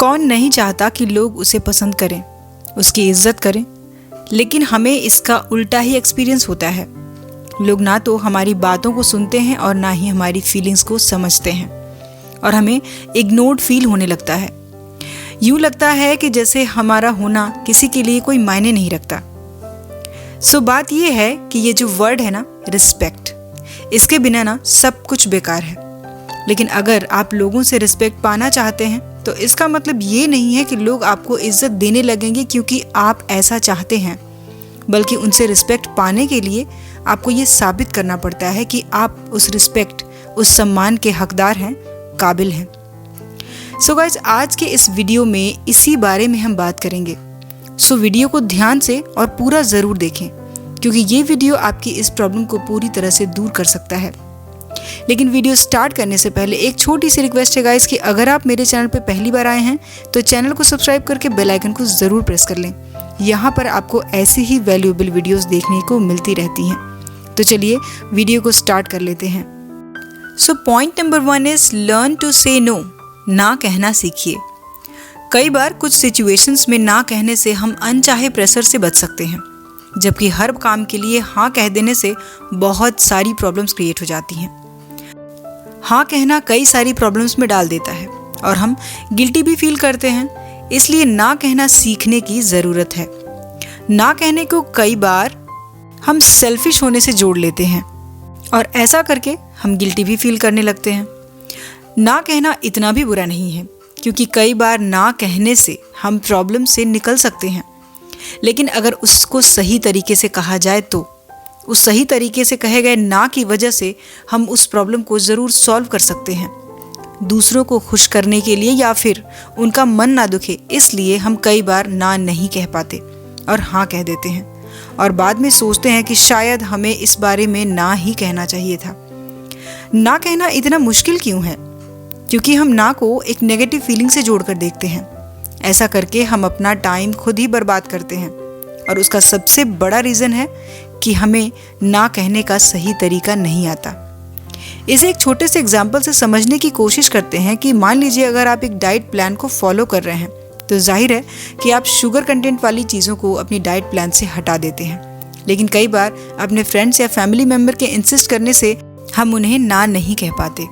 कौन नहीं चाहता कि लोग उसे पसंद करें, उसकी इज्जत करें, लेकिन हमें इसका उल्टा ही एक्सपीरियंस होता है। लोग ना तो हमारी बातों को सुनते हैं और ना ही हमारी फीलिंग्स को समझते हैं, और हमें इग्नोर्ड फील होने लगता है। यूँ लगता है कि जैसे हमारा होना किसी के लिए कोई मायने नहीं रखता। सो बात यह है कि ये जो वर्ड है ना, रिस्पेक्ट, इसके बिना ना सब कुछ बेकार है। लेकिन अगर आप लोगों से रिस्पेक्ट पाना चाहते हैं तो इसका मतलब ये नहीं है कि लोग आपको इज्जत देने लगेंगे क्योंकि आप ऐसा चाहते हैं, बल्कि उनसे रिस्पेक्ट पाने के लिए आपको ये साबित करना पड़ता है कि आप उस रिस्पेक्ट, उस सम्मान के हकदार हैं, काबिल हैं। सो गाइज, आज के इस वीडियो में इसी बारे में हम बात करेंगे। सो वीडियो को ध्यान से और पूरा ज़रूर देखें, क्योंकि ये वीडियो आपकी इस प्रॉब्लम को पूरी तरह से दूर कर सकता है। लेकिन वीडियो स्टार्ट करने से पहले एक छोटी सी रिक्वेस्ट है गाइस कि अगर आप मेरे चैनल पे पहली बार आए हैं तो चैनल को सब्सक्राइब करके बेल आइकन को ज़रूर प्रेस कर लें। यहाँ पर आपको ऐसी ही वैल्यूएबल वीडियोस देखने को मिलती रहती हैं। तो चलिए वीडियो को स्टार्ट कर लेते हैं। So point number 1 is learn to say no. ना कहना सीखिए। कई बार कुछ सिचुएशंस में ना कहने से हम अनचाहे प्रेशर से बच सकते हैं, जबकि हर काम के लिए हाँ कह देने से बहुत सारी प्रॉब्लम्स क्रिएट हो जाती हैं। हाँ कहना कई सारी प्रॉब्लम्स में डाल देता है और हम गिल्टी भी फील करते हैं। इसलिए ना कहना सीखने की ज़रूरत है। ना कहने को कई बार हम सेल्फिश होने से जोड़ लेते हैं और ऐसा करके हम गिल्टी भी फील करने लगते हैं। ना कहना इतना भी बुरा नहीं है, क्योंकि कई बार ना कहने से हम प्रॉब्लम से निकल सकते हैं। लेकिन अगर उसको सही तरीके से कहा जाए तो उस सही तरीके से कहे गए ना की वजह से हम उस प्रॉब्लम को ज़रूर सॉल्व कर सकते हैं। दूसरों को खुश करने के लिए या फिर उनका मन ना दुखे, इसलिए हम कई बार ना नहीं कह पाते और हाँ कह देते हैं, और बाद में सोचते हैं कि शायद हमें इस बारे में ना ही कहना चाहिए था। ना कहना इतना मुश्किल क्यों है? क्योंकि हम ना को एक नेगेटिव फीलिंग से जोड़कर देखते हैं। ऐसा करके हम अपना टाइम खुद ही बर्बाद करते हैं, और उसका सबसे बड़ा रीज़न है कि हमें ना कहने का सही तरीका नहीं आता। इसे एक छोटे से एग्जाम्पल से समझने की कोशिश करते हैं कि मान लीजिए अगर आप एक डाइट प्लान को फॉलो कर रहे हैं तो जाहिर है कि आप शुगर कंटेंट वाली चीज़ों को अपनी डाइट प्लान से हटा देते हैं। लेकिन कई बार अपने फ्रेंड्स या फैमिली मेम्बर के इंसिस्ट करने से हम उन्हें ना नहीं कह पाते।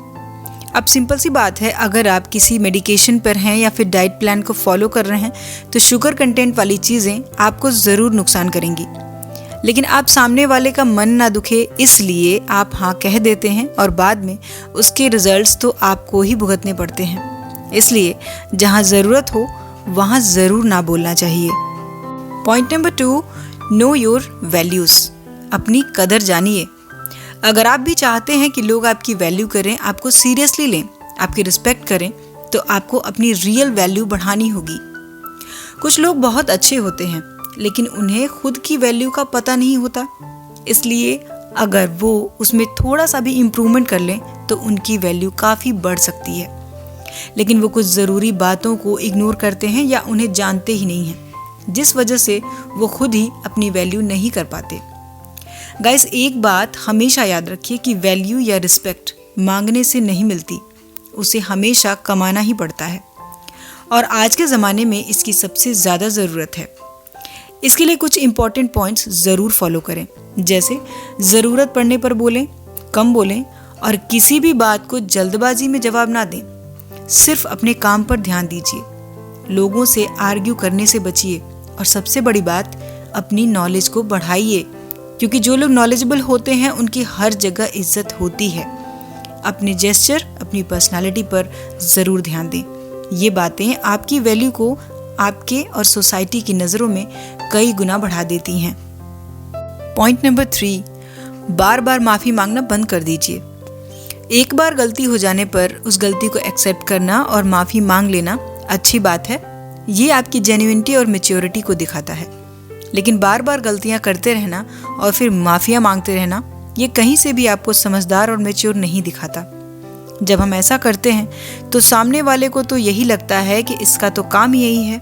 अब सिंपल सी बात है, अगर आप किसी मेडिकेशन पर हैं या फिर डाइट प्लान को फॉलो कर रहे हैं तो शुगर कंटेंट वाली चीज़ें आपको ज़रूर नुकसान करेंगी। लेकिन आप सामने वाले का मन ना दुखे इसलिए आप हाँ कह देते हैं, और बाद में उसके रिजल्ट्स तो आपको ही भुगतने पड़ते हैं। इसलिए जहाँ ज़रूरत हो वहाँ ज़रूर ना बोलना चाहिए। Point number 2, know your values. अपनी कदर जानिए। अगर आप भी चाहते हैं कि लोग आपकी वैल्यू करें, आपको सीरियसली लें, आपकी रिस्पेक्ट करें, तो आपको अपनी रियल वैल्यू बढ़ानी होगी। कुछ लोग बहुत अच्छे होते हैं लेकिन उन्हें खुद की वैल्यू का पता नहीं होता, इसलिए अगर वो उसमें थोड़ा सा भी इम्प्रूवमेंट कर लें तो उनकी वैल्यू काफ़ी बढ़ सकती है। लेकिन वो कुछ ज़रूरी बातों को इग्नोर करते हैं या उन्हें जानते ही नहीं हैं, जिस वजह से वो खुद ही अपनी वैल्यू नहीं कर पाते। गाइस, एक बात हमेशा याद रखिए कि वैल्यू या रिस्पेक्ट मांगने से नहीं मिलती, उसे हमेशा कमाना ही पड़ता है, और आज के ज़माने में इसकी सबसे ज़्यादा ज़रूरत है। इसके लिए कुछ इम्पॉर्टेंट पॉइंट्स ज़रूर फॉलो करें, जैसे ज़रूरत पड़ने पर बोलें, कम बोलें, और किसी भी बात को जल्दबाजी में जवाब ना दें। सिर्फ अपने काम पर ध्यान दीजिए, लोगों से आर्ग्यू करने से बचिए, और सबसे बड़ी बात, अपनी नॉलेज को बढ़ाइए, क्योंकि जो लोग नॉलेजेबल होते हैं उनकी हर जगह इज्जत होती है। अपने जेस्चर, अपनी पर्सनालिटी पर ज़रूर ध्यान दें। ये बातें आपकी वैल्यू को आपके और सोसाइटी की नज़रों में कई गुना बढ़ा देती हैं। पॉइंट नंबर 3, बार बार माफ़ी मांगना बंद कर दीजिए। एक बार गलती हो जाने पर उस गलती को एक्सेप्ट करना और माफ़ी मांग लेना अच्छी बात है। ये आपकी जेन्युइनिटी और मैच्योरिटी को दिखाता है। लेकिन बार बार गलतियाँ करते रहना और फिर माफ़ियाँ मांगते रहना, ये कहीं से भी आपको समझदार और मैच्योर नहीं दिखाता। जब हम ऐसा करते हैं तो सामने वाले को तो यही लगता है कि इसका तो काम ही यही है।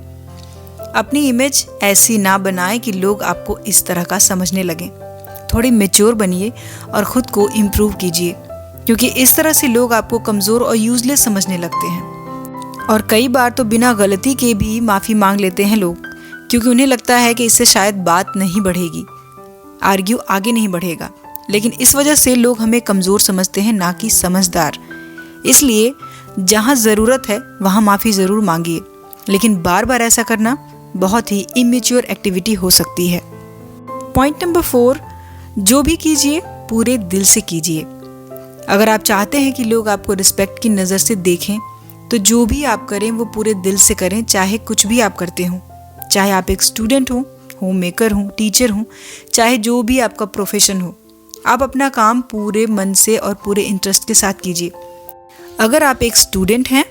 अपनी इमेज ऐसी ना बनाएं कि लोग आपको इस तरह का समझने लगें। थोड़ी मैच्योर बनिए और ख़ुद को इम्प्रूव कीजिए, क्योंकि इस तरह से लोग आपको कमज़ोर और यूजलेस समझने लगते हैं। और कई बार तो बिना गलती के भी माफ़ी मांग लेते हैं लोग, क्योंकि उन्हें लगता है कि इससे शायद बात नहीं बढ़ेगी, आर्ग्यू आगे नहीं बढ़ेगा। लेकिन इस वजह से लोग हमें कमज़ोर समझते हैं, ना कि समझदार। इसलिए जहाँ ज़रूरत है वहाँ माफ़ी ज़रूर मांगिए, लेकिन बार बार ऐसा करना बहुत ही इमेच्योर एक्टिविटी हो सकती है। पॉइंट नंबर 4, जो भी कीजिए पूरे दिल से कीजिए। अगर आप चाहते हैं कि लोग आपको रिस्पेक्ट की नज़र से देखें, तो जो भी आप करें वो पूरे दिल से करें, चाहे कुछ भी आप करते हो। चाहे आप एक स्टूडेंट हो, होम मेकर हो, टीचर हो, चाहे जो भी आपका प्रोफेशन हो, आप अपना काम पूरे मन से और पूरे इंटरेस्ट के साथ कीजिए। अगर आप एक स्टूडेंट हैं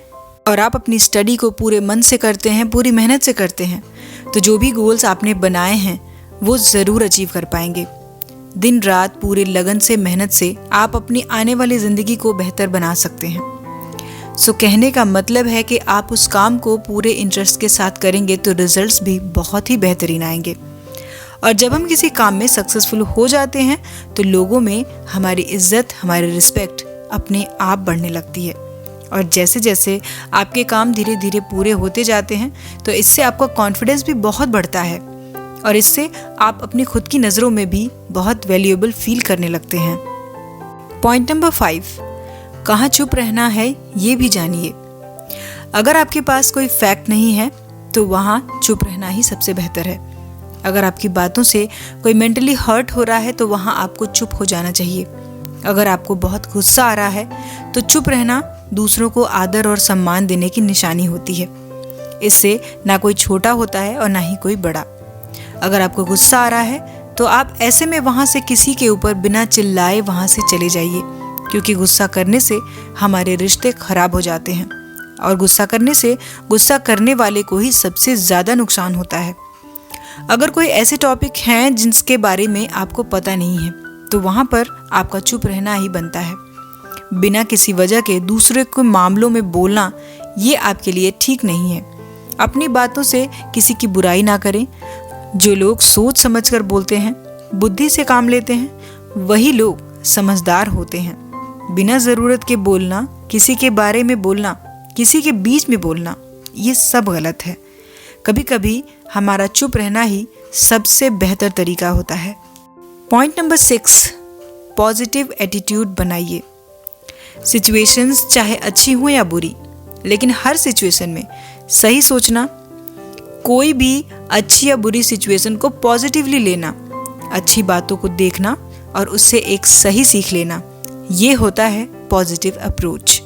और आप अपनी स्टडी को पूरे मन से करते हैं, पूरी मेहनत से करते हैं, तो जो भी गोल्स आपने बनाए हैं वो ज़रूर अचीव कर पाएंगे। दिन रात पूरे लगन से, मेहनत से आप अपनी आने वाली ज़िंदगी को बेहतर बना सकते हैं। सो कहने का मतलब है कि आप उस काम को पूरे इंटरेस्ट के साथ करेंगे तो रिजल्ट्स भी बहुत ही बेहतरीन आएंगे। और जब हम किसी काम में सक्सेसफुल हो जाते हैं तो लोगों में हमारी इज्जत, हमारी रिस्पेक्ट अपने आप बढ़ने लगती है। और जैसे जैसे आपके काम धीरे धीरे पूरे होते जाते हैं तो इससे आपका कॉन्फिडेंस भी बहुत बढ़ता है, और इससे आप अपनी खुद की नज़रों में भी बहुत वैल्यूएबल फील करने लगते हैं। पॉइंट नंबर 5, कहाँ चुप रहना है ये भी जानिए। अगर आपके पास कोई फैक्ट नहीं है तो वहाँ चुप रहना ही सबसे बेहतर है। अगर आपकी बातों से कोई मेंटली हर्ट हो रहा है तो वहाँ आपको चुप हो जाना चाहिए। अगर आपको बहुत गुस्सा आ रहा है तो चुप रहना दूसरों को आदर और सम्मान देने की निशानी होती है। इससे ना कोई छोटा होता है और ना ही कोई बड़ा। अगर आपको गुस्सा आ रहा है तो आप ऐसे में वहाँ से किसी के ऊपर बिना चिल्लाए वहाँ से चले जाइए, क्योंकि गुस्सा करने से हमारे रिश्ते खराब हो जाते हैं, और गुस्सा करने से गुस्सा करने वाले को ही सबसे ज़्यादा नुकसान होता है। अगर कोई ऐसे टॉपिक हैं जिनके बारे में आपको पता नहीं है तो वहाँ पर आपका चुप रहना ही बनता है। बिना किसी वजह के दूसरे के मामलों में बोलना ये आपके लिए ठीक नहीं है। अपनी बातों से किसी की बुराई ना करें। जो लोग सोच समझकर बोलते हैं, बुद्धि से काम लेते हैं, वही लोग समझदार होते हैं। बिना ज़रूरत के बोलना, किसी के बारे में बोलना, किसी के बीच में बोलना, ये सब गलत है। कभी कभी हमारा चुप रहना ही सबसे बेहतर तरीका होता है। पॉइंट नंबर 6, पॉजिटिव एटीट्यूड बनाइए। सिचुएशंस चाहे अच्छी हो या बुरी, लेकिन हर सिचुएशन में सही सोचना, कोई भी अच्छी या बुरी सिचुएशन को पॉजिटिवली लेना, अच्छी बातों को देखना और उससे एक सही सीख लेना, ये होता है पॉजिटिव अप्रोच,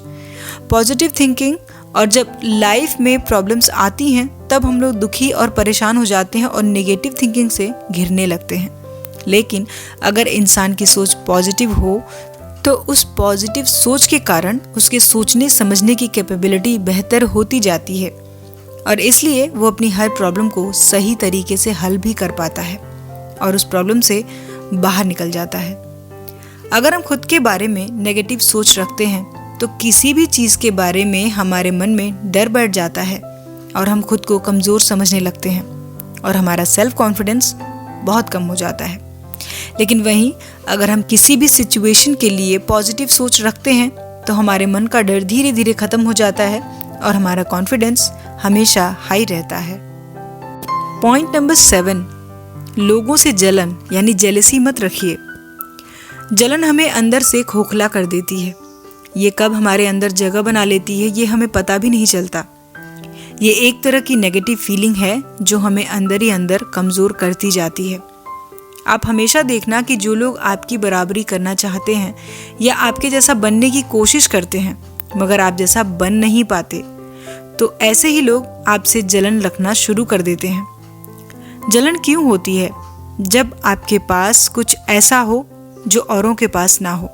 पॉजिटिव थिंकिंग। और जब लाइफ में प्रॉब्लम्स आती हैं तब हम लोग दुखी और परेशान हो जाते हैं और नेगेटिव थिंकिंग से घिरने लगते हैं। लेकिन अगर इंसान की सोच पॉजिटिव हो तो उस पॉजिटिव सोच के कारण उसके सोचने समझने की कैपेबिलिटी बेहतर होती जाती है, और इसलिए वो अपनी हर प्रॉब्लम को सही तरीके से हल भी कर पाता है और उस प्रॉब्लम से बाहर निकल जाता है। अगर हम खुद के बारे में नेगेटिव सोच रखते हैं तो किसी भी चीज़ के बारे में हमारे मन में डर बैठ जाता है और हम खुद को कमज़ोर समझने लगते हैं और हमारा सेल्फ कॉन्फिडेंस बहुत कम हो जाता है। लेकिन वहीं अगर हम किसी भी सिचुएशन के लिए पॉजिटिव सोच रखते हैं तो हमारे मन का डर धीरे धीरे ख़त्म हो जाता है और हमारा कॉन्फिडेंस हमेशा हाई रहता है। पॉइंट नंबर 7, लोगों से जलन यानी जेलसी मत रखिए। जलन हमें अंदर से खोखला कर देती है। ये कब हमारे अंदर जगह बना लेती है ये हमें पता भी नहीं चलता। ये एक तरह की नेगेटिव फीलिंग है जो हमें अंदर ही अंदर कमज़ोर करती जाती है। आप हमेशा देखना कि जो लोग आपकी बराबरी करना चाहते हैं या आपके जैसा बनने की कोशिश करते हैं मगर आप जैसा बन नहीं पाते, तो ऐसे ही लोग आपसे जलन रखना शुरू कर देते हैं। जलन क्यों होती है? जब आपके पास कुछ ऐसा हो जो औरों के पास ना हो,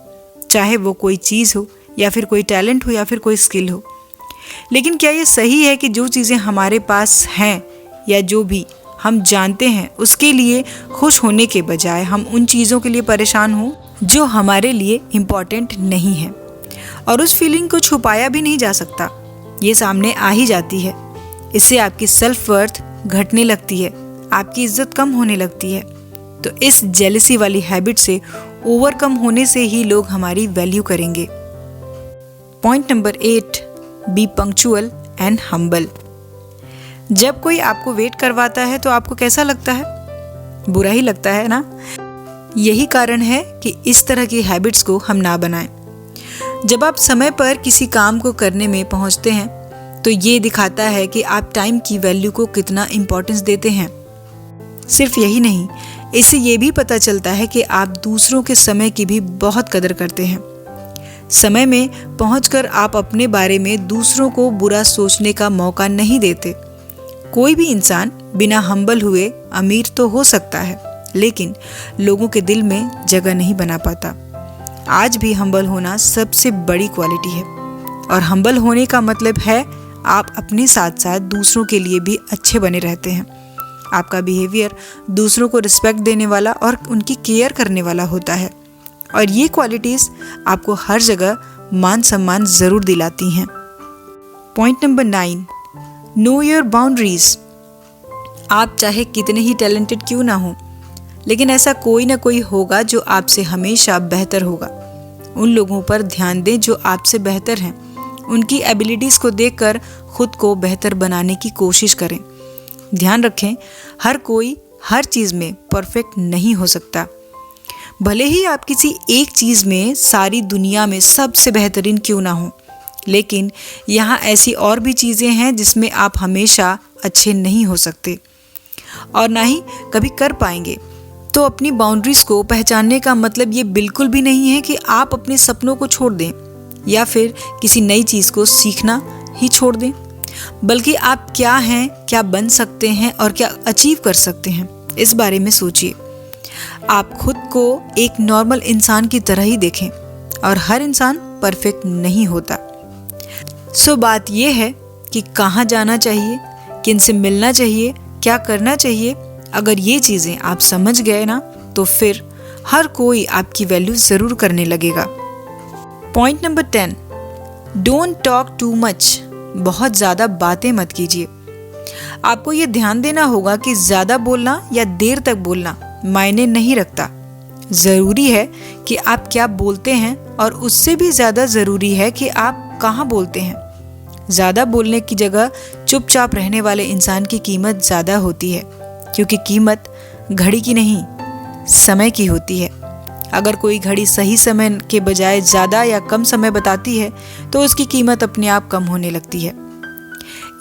चाहे वो कोई चीज़ हो या फिर कोई टैलेंट हो या फिर कोई स्किल हो। लेकिन क्या ये सही है कि जो चीज़ें हमारे पास हैं या जो भी हम जानते हैं उसके लिए खुश होने के बजाय हम उन चीज़ों के लिए परेशान हों जो हमारे लिए इम्पॉर्टेंट नहीं है? और उस फीलिंग को छुपाया भी नहीं जा सकता, ये सामने आ ही जाती है। इससे आपकी सेल्फ वर्थ घटने लगती है, आपकी इज्जत कम होने लगती है। तो इस जेलसी वाली हैबिट से ओवरकम होने से ही लोग हमारी वैल्यू करेंगे। Point number 8, B punctual and humble. जब कोई आपको वेट करवाता है तो आपको कैसा लगता है? बुरा ही लगता है ना। यही कारण है कि इस तरह की हैबिट्स को हम ना बनाएं। जब आप समय पर किसी काम को करने में पहुंचते हैं तो ये दिखाता है कि आप टाइम की वैल्यू को कितना इम्पोर्टेंस देते हैं। सिर्फ यही नहीं, इससे ये भी पता चलता है कि आप दूसरों के समय की भी बहुत कदर करते हैं। समय में पहुंचकर आप अपने बारे में दूसरों को बुरा सोचने का मौका नहीं देते। कोई भी इंसान बिना हम्बल हुए अमीर तो हो सकता है, लेकिन लोगों के दिल में जगह नहीं बना पाता। आज भी हम्बल होना सबसे बड़ी क्वालिटी है, और हम्बल होने का मतलब है आप अपने साथ साथ दूसरों के लिए भी अच्छे बने रहते हैं। आपका बिहेवियर दूसरों को रिस्पेक्ट देने वाला और उनकी केयर करने वाला होता है, और ये क्वालिटीज़ आपको हर जगह मान सम्मान ज़रूर दिलाती हैं। Point number 9, know your boundaries. आप चाहे कितने ही टैलेंटेड क्यों ना हो, लेकिन ऐसा कोई ना कोई होगा जो आपसे हमेशा बेहतर होगा। उन लोगों पर ध्यान दें जो आपसे बेहतर हैं। उनकी एबिलिटीज़ को देखकर खुद को बेहतर बनाने की कोशिश करें। ध्यान रखें, हर कोई हर चीज़ में परफेक्ट नहीं हो सकता। भले ही आप किसी एक चीज़ में सारी दुनिया में सबसे बेहतरीन क्यों ना हो, लेकिन यहाँ ऐसी और भी चीज़ें हैं जिसमें आप हमेशा अच्छे नहीं हो सकते और ना ही कभी कर पाएंगे। तो अपनी बाउंड्रीज़ को पहचानने का मतलब ये बिल्कुल भी नहीं है कि आप अपने सपनों को छोड़ दें या फिर किसी नई चीज़ को सीखना ही छोड़ दें, बल्कि आप क्या हैं, क्या बन सकते हैं और क्या अचीव कर सकते हैं, इस बारे में सोचिए। आप खुद को एक नॉर्मल इंसान की तरह ही देखें, और हर इंसान परफेक्ट नहीं होता। सो बात यह है कि कहाँ जाना चाहिए, किन से मिलना चाहिए, क्या करना चाहिए। अगर ये चीज़ें आप समझ गए ना, तो फिर हर कोई आपकी वैल्यू ज़रूर करने लगेगा। Point number 10, don't talk too much. बहुत ज़्यादा बातें मत कीजिए। आपको ये ध्यान देना होगा कि ज़्यादा बोलना या देर तक बोलना मायने नहीं रखता। ज़रूरी है कि आप क्या बोलते हैं, और उससे भी ज़्यादा ज़रूरी है कि आप कहाँ बोलते हैं। ज़्यादा बोलने की जगह चुपचाप रहने वाले इंसान की कीमत ज़्यादा होती है, क्योंकि कीमत घड़ी की नहीं, समय की होती है। अगर कोई घड़ी सही समय के बजाय ज़्यादा या कम समय बताती है तो उसकी कीमत अपने आप कम होने लगती है।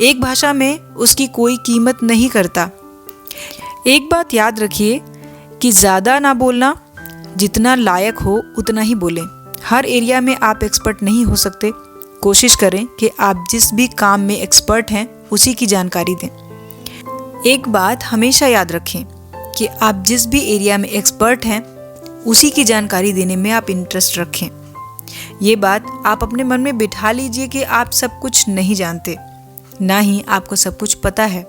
एक भाषा में उसकी कोई कीमत नहीं करता। एक बात याद रखिए कि ज़्यादा ना बोलना, जितना लायक हो उतना ही बोलें। हर एरिया में आप एक्सपर्ट नहीं हो सकते। कोशिश करें कि आप जिस भी काम में एक्सपर्ट हैं उसी की जानकारी दें। एक बात हमेशा याद रखें कि आप जिस भी एरिया में एक्सपर्ट हैं उसी की जानकारी देने में आप इंटरेस्ट रखें। ये बात आप अपने मन में बिठा लीजिए कि आप सब कुछ नहीं जानते, ना ही आपको सब कुछ पता है।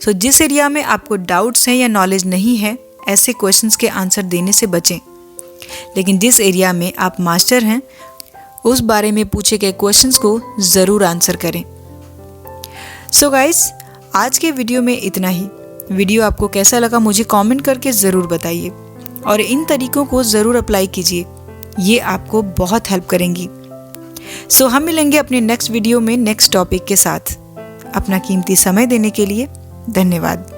सो जिस एरिया में आपको डाउट्स हैं या नॉलेज नहीं है, ऐसे क्वेश्चंस के आंसर देने से बचें। लेकिन जिस एरिया में आप मास्टर हैं उस बारे में पूछे गए क्वेश्चंस को ज़रूर आंसर करें। सो गाइस, आज के वीडियो में इतना ही। वीडियो आपको कैसा लगा मुझे कमेंट करके ज़रूर बताइए, और इन तरीकों को ज़रूर अप्लाई कीजिए, ये आपको बहुत हेल्प करेंगी। सो हम मिलेंगे अपने नेक्स्ट वीडियो में नेक्स्ट टॉपिक के साथ। अपना कीमती समय देने के लिए धन्यवाद।